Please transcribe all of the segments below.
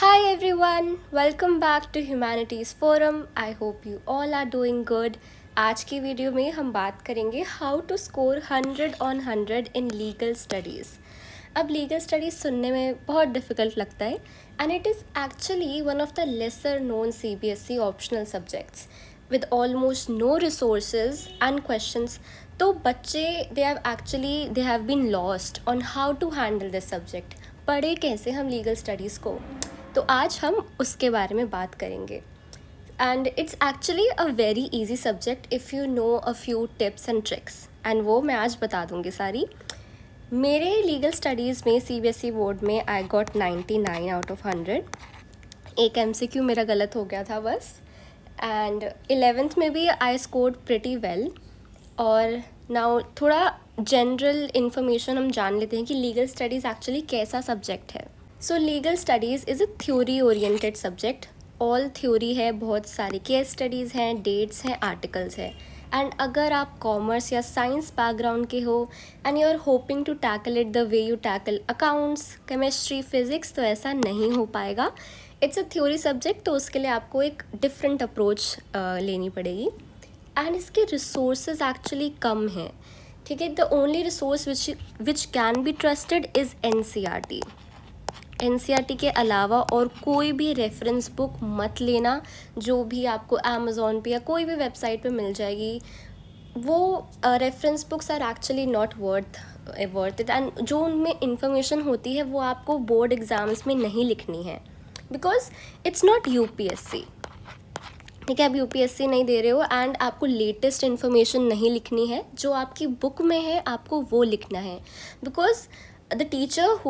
Hi everyone, welcome back to Humanities Forum. I hope you all are doing good. आज की video में हम बात करेंगे how to score 100 on 100 in legal studies. अब legal studies सुनने में बहुत डिफ़िकल्ट लगता है and it is actually one of the lesser known CBSE optional subjects with almost no resources and questions. तो बच्चे they have been lost on how to handle this subject. पढ़े कैसे हम लीगल स्टडीज़ को, तो आज हम उसके बारे में बात करेंगे। And it's actually a very easy subject if you know a few tips and tricks, and वो मैं आज बता दूँगी सारी। मेरे लीगल स्टडीज़ में CBSE बोर्ड में आई गॉट 99 आउट ऑफ 100। एक MCQ मेरा गलत हो गया था बस, एंड 11th में भी आई स्कोर्ड प्रिटी वेल। और नाउ थोड़ा जनरल इन्फॉर्मेशन हम जान लेते हैं कि लीगल स्टडीज़ एक्चुअली कैसा सब्जेक्ट है। So legal studies is a theory oriented subject. All theory है, बहुत सारी केस स्टडीज़ हैं, डेट्स हैं, आर्टिकल्स हैं। एंड अगर आप कॉमर्स या साइंस बैकग्राउंड के हो and you are hoping to tackle it the way you tackle accounts, chemistry, physics, तो ऐसा नहीं हो पाएगा। इट्स अ थ्योरी सब्जेक्ट, तो उसके लिए आपको एक डिफरेंट अप्रोच लेनी पड़ेगी। एंड इसके रिसोर्सेज एक्चुअली कम हैं, ठीक है। The only resource which can be trusted is NCERT के अलावा और कोई भी रेफरेंस बुक मत लेना। जो भी आपको अमेज़ॉन पे या कोई भी वेबसाइट पे मिल जाएगी, वो reference books are actually not worth it. And जो उनमें इंफॉर्मेशन होती है वो आपको बोर्ड एग्ज़ाम्स में नहीं लिखनी है, बिकॉज इट्स नॉट UPSC, ठीक है। आप UPSC नहीं दे रहे हो एंड आपको लेटेस्ट इन्फॉर्मेशन नहीं लिखनी है। जो आपकी बुक में है आपको वो लिखना है, because the teachers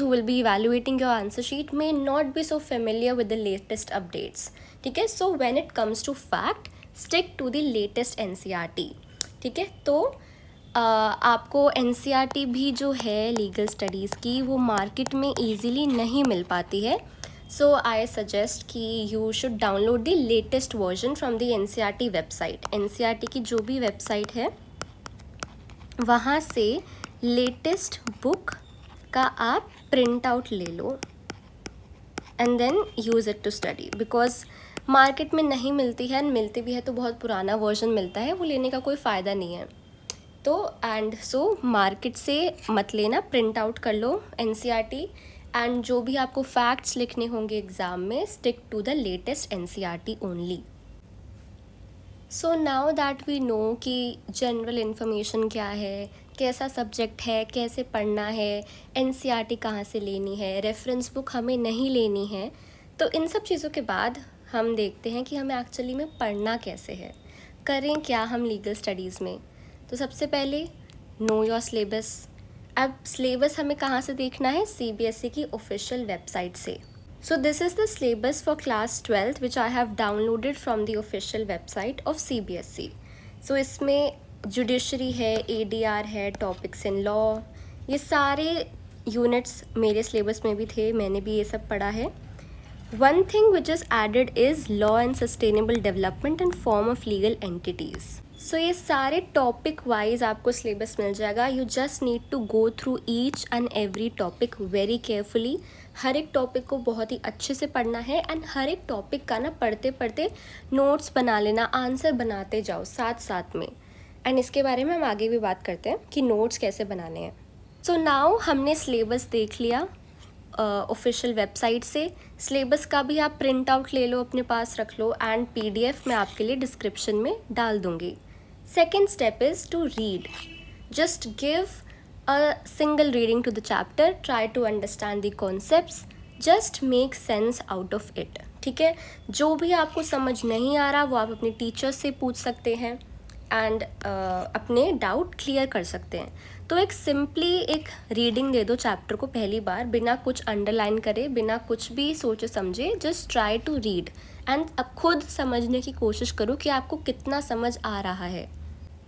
who will be evaluating your answer sheet may not be so familiar with the latest updates, ठीक है। So when it comes to fact, stick to the latest NCERT, ठीक है। तो आपको NCERT भी जो है legal studies की, वो मार्केट में ईजीली नहीं मिल पाती है। सो आई सजेस्ट कि you should download the latest version from the NCERT website. NCERT की जो भी वेबसाइट है वहाँ से लेटेस्ट बुक का आप प्रिंट आउट ले लो and then use it to study, because market में नहीं मिलती है, मिलती भी है तो बहुत पुराना वर्जन मिलता है, वो लेने का कोई फ़ायदा नहीं है। तो एंड सो मार्केट से मत लेना, प्रिंट आउट कर लो NCERT, एंड जो भी आपको फैक्ट्स लिखने होंगे एग्ज़ाम में, stick to the latest NCERT only. So now that we know कि जनरल इन्फॉर्मेशन क्या है, कैसा सब्जेक्ट है, कैसे पढ़ना है, NCERT कहाँ से लेनी है, रेफरेंस बुक हमें नहीं लेनी है, तो इन सब चीज़ों के बाद हम देखते हैं कि हमें एक्चुअली में पढ़ना कैसे है, करें क्या हम लीगल स्टडीज़ में। तो सबसे पहले नो योर सिलेबस। अब सिलेबस हमें कहाँ से देखना है? CBSE की ऑफिशियल वेबसाइट से। So this is the syllabus for class 12th which I have downloaded from the official website of CBSE. So इसमें जुडिशरी है, ADR है, टॉपिक्स इन लॉ, ये सारे यूनिट्स मेरे सिलेबस में भी थे, मैंने भी ये सब पढ़ा है। One thing which is added is law and sustainable development and form of legal entities. So ये सारे टॉपिक वाइज आपको सिलेबस मिल जाएगा। You just need to go through each and every topic very carefully. हर एक topic को बहुत ही अच्छे से पढ़ना है एंड हर एक टॉपिक का ना पढ़ते पढ़ते नोट्स बना लेना, आंसर बनाते जाओ साथ साथ में। एंड इसके बारे में हम आगे भी बात करते हैं कि नोट्स कैसे बनाने हैं। सो नाउ हमने सिलेबस देख लिया ऑफिशियल वेबसाइट से। सिलेबस का भी आप प्रिंट आउट ले लो, अपने पास रख लो, एंड PDF मैं आपके लिए डिस्क्रिप्शन में डाल दूँगी। Second step is to read. Just give a single reading to the chapter. Try to understand the concepts. Just make sense out of it. ठीक है, जो भी आपको समझ नहीं आ रहा वो आप अपने टीचर से पूछ सकते हैं एंड अपने डाउट क्लियर कर सकते हैं। तो एक सिंपली एक रीडिंग दे दो चैप्टर को पहली बार, बिना कुछ अंडरलाइन करे, बिना कुछ भी सोचे समझे। Just try to read and अब खुद समझने की कोशिश करो कि आपको कितना समझ आ रहा है।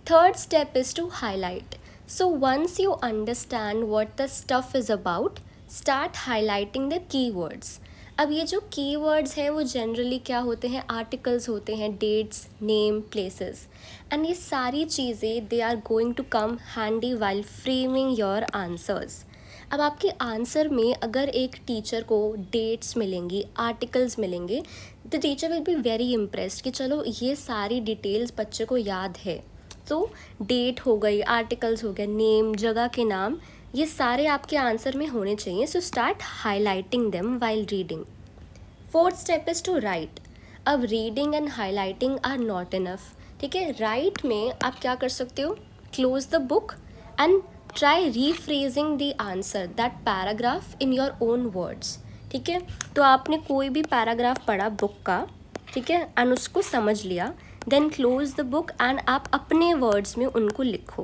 Third step is to highlight. So once you understand what the stuff is about, start highlighting the keywords. अब ये जो keywords है वो जनरली क्या होते हैं? आर्टिकल्स होते हैं, डेट्स, नेम, प्लेसेस, एंड ये सारी चीज़ें they are going to come handy while framing your answers. अब आपके आंसर में अगर एक टीचर को डेट्स मिलेंगी, आर्टिकल्स मिलेंगे, the teacher will be very impressed कि चलो ये सारी डिटेल्स बच्चे को याद है। तो डेट हो गई, आर्टिकल्स हो गए, नेम, जगह के नाम, ये सारे आपके आंसर में होने चाहिए। So start highlighting them while reading. Fourth step is to write. अब reading and highlighting are not enough, ठीक है। राइट में आप क्या कर सकते हो, close the book and try rephrasing the answer that paragraph in your own words, ठीक है। तो आपने कोई भी पैराग्राफ पढ़ा बुक का, ठीक है, एंड उसको समझ लिया, then close the book and आप अपने वर्ड्स में उनको लिखो।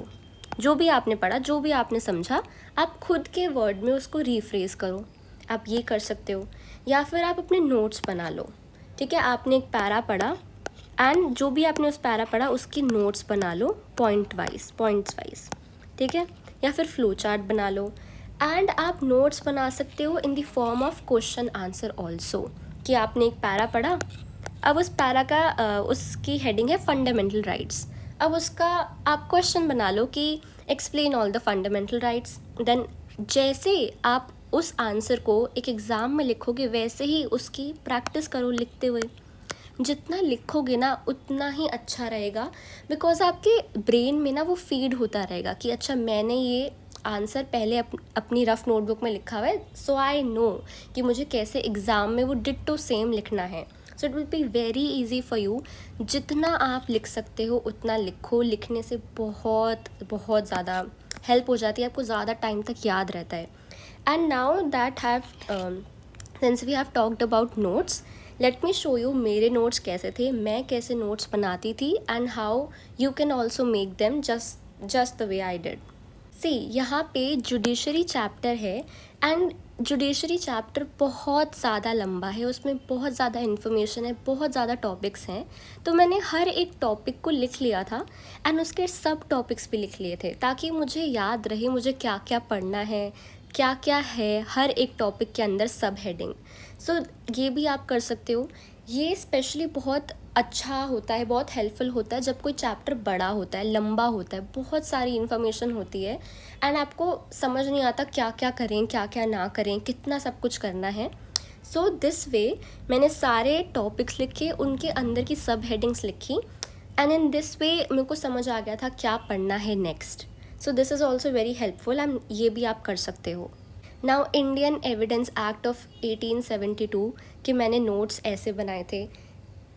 जो भी आपने पढ़ा, जो भी आपने समझा, आप खुद के वर्ड में उसको रीफ्रेज करो। आप ये कर सकते हो, या फिर आप अपने नोट्स बना लो, ठीक है। आपने एक पैरा पढ़ा एंड जो भी आपने उस पैरा पढ़ा उसके नोट्स बना लो पॉइंट्स वाइज, ठीक है। या फिर फ्लो चार्ट बना लो एंड आप नोट्स बना सकते हो इन the form of question answer also, कि आपने एक पैरा पढ़ा, अब उस पैरा का उसकी हेडिंग है फंडामेंटल राइट्स। अब उसका आप क्वेश्चन बना लो कि explain all the fundamental rights. Then जैसे आप उस आंसर को एक एग्ज़ाम में लिखोगे वैसे ही उसकी प्रैक्टिस करो लिखते हुए। जितना लिखोगे ना उतना ही अच्छा रहेगा, बिकॉज आपके ब्रेन में ना वो फीड होता रहेगा कि अच्छा मैंने ये आंसर पहले अपनी रफ नोटबुक में लिखा हुआ है, सो आई नो कि मुझे कैसे एग्ज़ाम में वो डिट्टो सेम लिखना है। So it will be very easy for you. जितना आप लिख सकते हो उतना लिखो, लिखने से बहुत बहुत ज़्यादा हेल्प हो जाती है, आपको ज़्यादा टाइम तक याद रहता है। And now that have since we have talked about notes, let me show you मेरे नोट्स कैसे थे, मैं कैसे नोट्स बनाती थी, and how you can also make them just the way I did. See, यहाँ पे जुडिशरी चैप्टर है एंड जुडिशरी चैप्टर बहुत ज़्यादा लंबा है, उसमें बहुत ज़्यादा इन्फॉर्मेशन है, बहुत ज़्यादा टॉपिक्स हैं। तो मैंने हर एक टॉपिक को लिख लिया था एंड उसके सब टॉपिक्स भी लिख लिए थे, ताकि मुझे याद रहे मुझे क्या क्या पढ़ना है, क्या क्या है हर एक टॉपिक के अंदर सब हेडिंग। सो ये भी आप कर सकते हो। ये स्पेशली बहुत अच्छा होता है, बहुत हेल्पफुल होता है जब कोई चैप्टर बड़ा होता है, लंबा होता है, बहुत सारी इन्फॉर्मेशन होती है एंड आपको समझ नहीं आता क्या क्या करें, क्या क्या ना करें, कितना सब कुछ करना है। सो दिस वे मैंने सारे टॉपिक्स लिखे, उनके अंदर की सब हेडिंग्स लिखी एंड इन दिस वे मेरे को समझ आ गया था क्या पढ़ना है next. So this is also very helpful and ये भी आप कर सकते हो। Now Indian evidence act of 1872 के मैंने नोट्स ऐसे बनाए थे,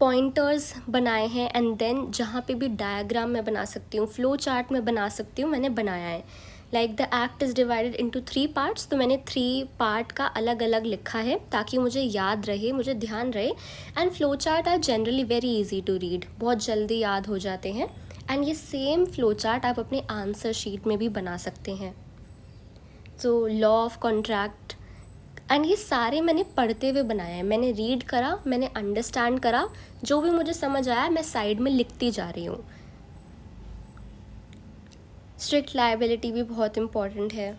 पॉइंटर्स बनाए हैं एंड देन जहाँ पे भी डायग्राम मैं बना सकती हूँ, फ्लो चार्ट में बना सकती हूँ, मैंने बनाया है। Like the act is divided into 3 parts, तो मैंने 3 पार्ट का अलग अलग लिखा है ताकि मुझे याद रहे, मुझे ध्यान रहे। And flow chart are generally very easy to read, बहुत जल्दी याद हो जाते हैं। एंड ये सेम फ्लो चार्ट आप अपने आंसर शीट में भी बना सकते हैं। तो लॉ ऑफ कॉन्ट्रैक्ट एंड ये सारे मैंने पढ़ते हुए बनाया है, मैंने रीड करा, मैंने अंडरस्टैंड करा, जो भी मुझे समझ आया मैं साइड में लिखती जा रही हूँ। स्ट्रिक्ट लायबिलिटी भी बहुत इम्पॉर्टेंट है,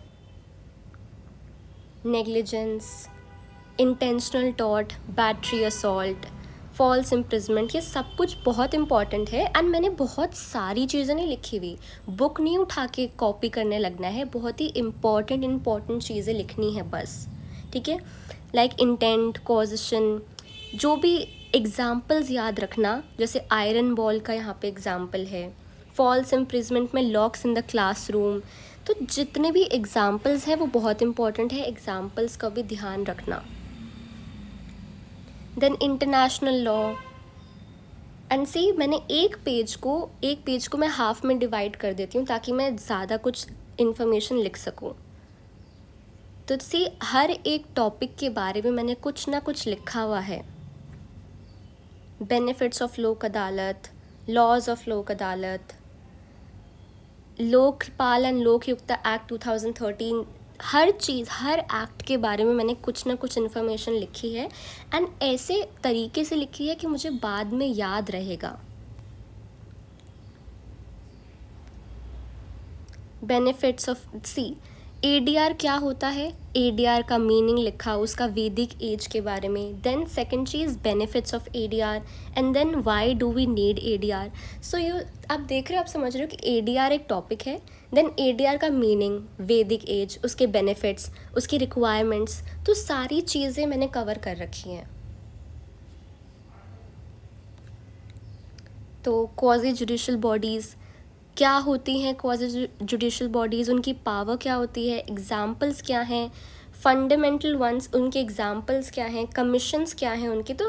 negligence, intentional tort, battery assault, false imprisonment, ये सब कुछ बहुत इंपॉर्टेंट है। एंड मैंने बहुत सारी चीज़ें नहीं लिखी हुई, बुक नहीं उठा के कॉपी करने लगना है, बहुत ही इम्पॉर्टेंट चीज़ें लिखनी है बस, ठीक है। लाइक इंटेंट, कॉजेशन, जो भी एग्जाम्पल्स याद रखना, जैसे आयरन बॉल का यहाँ पे एग्जाम्पल है, फॉल्स इम्प्रिजमेंट में लॉक्स इन द क्लासरूम। तो जितने भी एग्जाम्पल्स हैं वो बहुत इंपॉर्टेंट है, एग्जाम्पल्स का भी ध्यान रखना। देन इंटरनेशनल लॉ एंड सी, मैंने एक पेज को मैं हाफ में डिवाइड कर देती हूँ ताकि मैं ज़्यादा कुछ इन्फॉर्मेशन लिख सकूँ। तो सी, हर एक टॉपिक के बारे में मैंने कुछ ना कुछ लिखा हुआ है। बेनिफिट्स ऑफ लोक अदालत, laws of Lok Adalat, Lokpal and Lokayukta act 2013, हर चीज़, हर एक्ट के बारे में मैंने कुछ ना कुछ इन्फॉर्मेशन लिखी है एंड ऐसे तरीके से लिखी है कि मुझे बाद में याद रहेगा। बेनिफिट्स ऑफ सी, एडीआर क्या होता है, ADR का मीनिंग लिखा, उसका वैदिक एज के बारे में। देन सेकंड चीज़ benefits of ADR, and then why do we need ADR। So आप देख रहे हो, आप समझ रहे हो कि ADR एक टॉपिक है, देन ADR का मीनिंग, वैदिक एज, उसके बेनिफिट्स, उसकी रिक्वायरमेंट्स, तो सारी चीज़ें मैंने कवर कर रखी हैं। तो क्वाज़ी जुडिशल बॉडीज़ क्या होती हैं, क्वाज़ी जुडिशल बॉडीज़, उनकी पावर क्या होती है, एग्जाम्पल्स क्या हैं, फंडामेंटल वंस उनके एग्जाम्पल्स क्या हैं, कमीशंस क्या हैं उनके। तो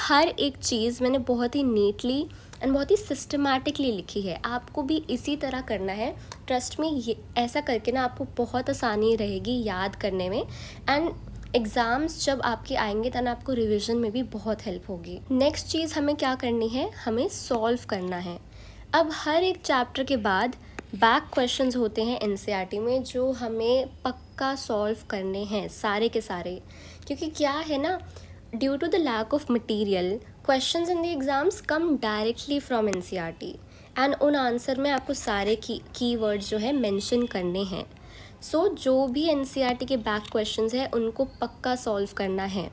हर एक चीज़ मैंने बहुत ही नीटली एंड बहुत ही सिस्टमैटिकली लिखी है। आपको भी इसी तरह करना है, ट्रस्ट में। ये ऐसा करके ना आपको बहुत आसानी रहेगी याद करने में, एंड एग्ज़ाम्स जब आपके आएंगे तब आपको रिवीजन में भी बहुत हेल्प होगी। नेक्स्ट चीज़ हमें क्या करनी है, हमें सॉल्व करना है। अब हर एक चैप्टर के बाद बैक क्वेश्चंस होते हैं NCERT में, जो हमें पक्का सॉल्व करने हैं सारे के सारे। क्योंकि क्या है ना, due to the lack of material, questions in the exams come directly from NCERT, and उन आंसर में आपको सारे कीवर्ड्स जो है मेंशन करने हैं। सो जो भी NCERT के बैक क्वेश्चंस हैं उनको पक्का सॉल्व करना है।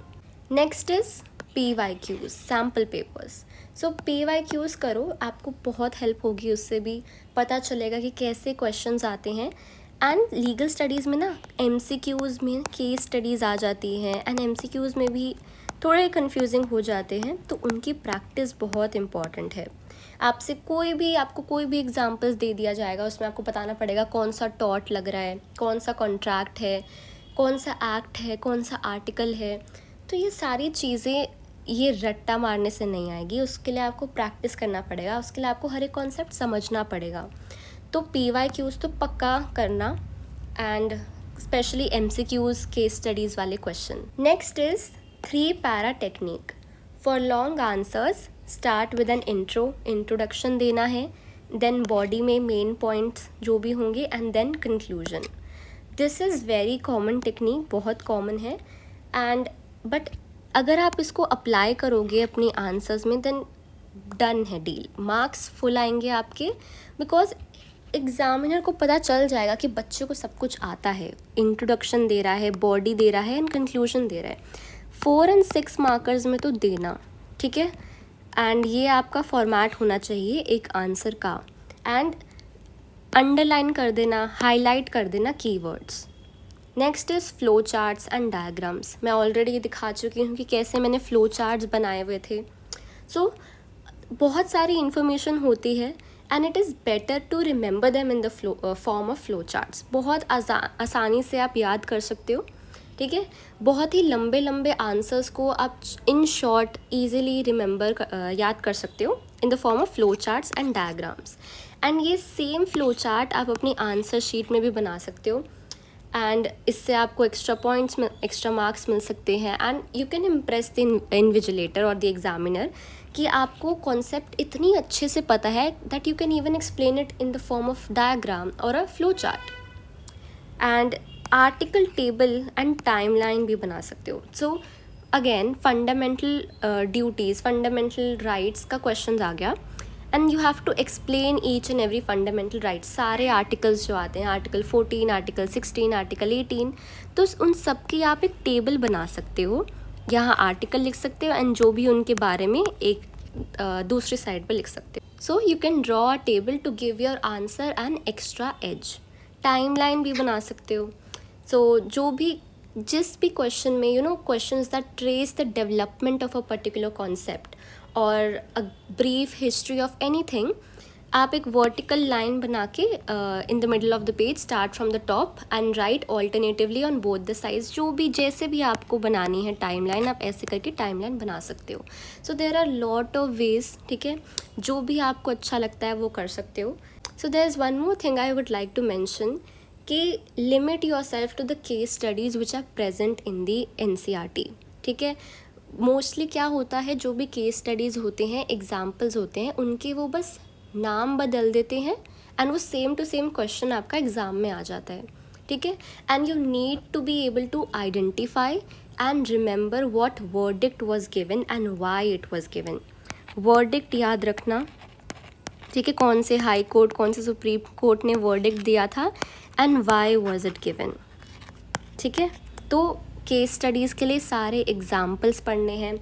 Next is PYQs, sample papers. So PYQs करो, आपको बहुत हेल्प होगी, उससे भी पता चलेगा कि कैसे क्वेश्चंस आते हैं। एंड लीगल स्टडीज़ में ना MCQs में केस स्टडीज़ आ जाती हैं, एंड MCQs में भी थोड़े कंफ्यूजिंग हो जाते हैं, तो उनकी प्रैक्टिस बहुत इम्पॉर्टेंट है। आपको कोई भी एग्जांपल्स दे दिया जाएगा, उसमें आपको बताना पड़ेगा कौन सा टॉर्ट लग रहा है, कौन सा कॉन्ट्रैक्ट है, कौन सा एक्ट है, कौन सा आर्टिकल है। तो ये सारी चीज़ें ये रट्टा मारने से नहीं आएगी, उसके लिए आपको प्रैक्टिस करना पड़ेगा, उसके लिए आपको हर एक कॉन्सेप्ट समझना पड़ेगा। तो PYQs तो पक्का करना, and specially MCQs, case studies वाले question. Next is 3 para technique. For long answers start with an introduction देना है, देन बॉडी में मेन पॉइंट्स जो भी होंगे, and then conclusion. This is very common technique, बहुत कॉमन है, एंड बट अगर आप इसको अप्लाई करोगे अपनी आंसर्स में, देन डन है डील, मार्क्स फुल आएंगे आपके। बिकॉज एग्जामिनर को पता चल जाएगा कि बच्चे को सब कुछ आता है, इंट्रोडक्शन दे रहा है, बॉडी दे रहा है, एंड कंक्लूजन दे रहा है। 4 और 6 मार्कर्स में तो देना, ठीक है। एंड ये आपका फॉर्मेट होना चाहिए एक आंसर का, एंड अंडरलाइन कर देना, हाईलाइट कर देना keywords. Next is flow charts and diagrams. मैं ऑलरेडी दिखा चुकी हूँ कि कैसे मैंने फ्लो चार्ट्स बनाए हुए थे। सो बहुत सारी इन्फॉर्मेशन होती है, and it is better to remember them in the form of flow charts. बहुत आसानी से आप याद कर सकते हो, ठीक है। बहुत ही लंबे लंबे आंसर्स को आप इन शॉर्ट ईजिली याद कर सकते हो इन the form of flow charts and diagrams. And ये सेम फ्लो चार्ट आप अपनी आंसर शीट में भी बना सकते हो, एंड इससे आपको एक्स्ट्रा मार्क्स मिल सकते हैं, and you can impress the invigilator और द एग्जामिनर कि आपको कॉन्सेप्ट इतनी अच्छे से पता है that you can even explain it in the form of diagram और a flow chart. And article table and timeline भी बना सकते हो। So again fundamental duties, fundamental rights का क्वेश्चन आ गया, and you have to explain each and every fundamental rights. सारे articles जो आते हैं, आर्टिकल 14, आर्टिकल 16, आर्टिकल 18, तो उन सब की आप एक टेबल बना सकते हो, यहाँ आर्टिकल लिख सकते हो, एंड जो भी उनके बारे में एक दूसरी साइड पर लिख सकते हो। So you can draw a table to give your answer an extra edge. Timeline भी बना सकते हो। सो जो भी जिस भी क्वेश्चन में questions that trace the development of a particular concept और a brief history of anything, आप एक वर्टिकल लाइन बना के in the middle of the page start from the top and write alternatively on both the sides. जो भी जैसे भी आपको बनानी है टाइमलाइन, आप ऐसे करके टाइमलाइन बना सकते हो। So there are lot of ways, ठीक है, जो भी आपको अच्छा लगता है वो कर सकते हो। So there is one more thing I would like to mention कि limit yourself to the case studies which are present in the NCERT, ठीक है। मोस्टली क्या होता है, जो भी केस स्टडीज़ होते हैं, एग्जाम्पल्स होते हैं, उनके वो बस नाम बदल देते हैं, एंड वो सेम टू सेम क्वेश्चन आपका एग्ज़ाम में आ जाता है, ठीक है। And you need to be able to identify and remember what verdict was given and why it was given. Verdict याद रखना, ठीक है, कौन से हाई कोर्ट, कौन से सुप्रीम कोर्ट ने वर्डिक्ट दिया था, and why was it given, ठीक है। तो केस स्टडीज़ के लिए सारे एग्जाम्पल्स पढ़ने हैं,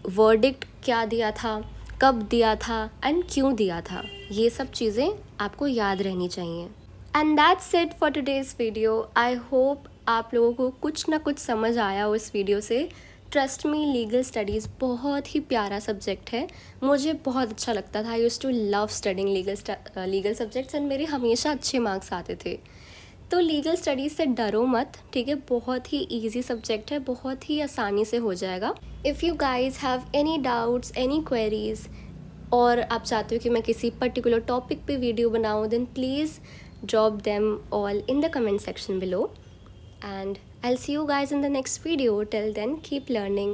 वर्डिक्ट क्या दिया था, कब दिया था एंड क्यों दिया था, ये सब चीज़ें आपको याद रहनी चाहिए। And that's it for today's video. I hope आप लोगों को कुछ ना कुछ समझ आया हो इस वीडियो से। ट्रस्ट मी, लीगल स्टडीज़ बहुत ही प्यारा सब्जेक्ट है, मुझे बहुत अच्छा लगता था। I use to love studying legal subjects and मेरे हमेशा अच्छे मार्क्स आते थे। तो लीगल स्टडीज़ से डरो मत, ठीक है, बहुत ही इजी सब्जेक्ट है, बहुत ही आसानी से हो जाएगा। If you guys have any doubts, any queries, और आप चाहते हो कि मैं किसी पर्टिकुलर टॉपिक पे वीडियो बनाऊँ, then please drop them all in the comment section below, and I'll see you guys in the next video. Till then, keep learning.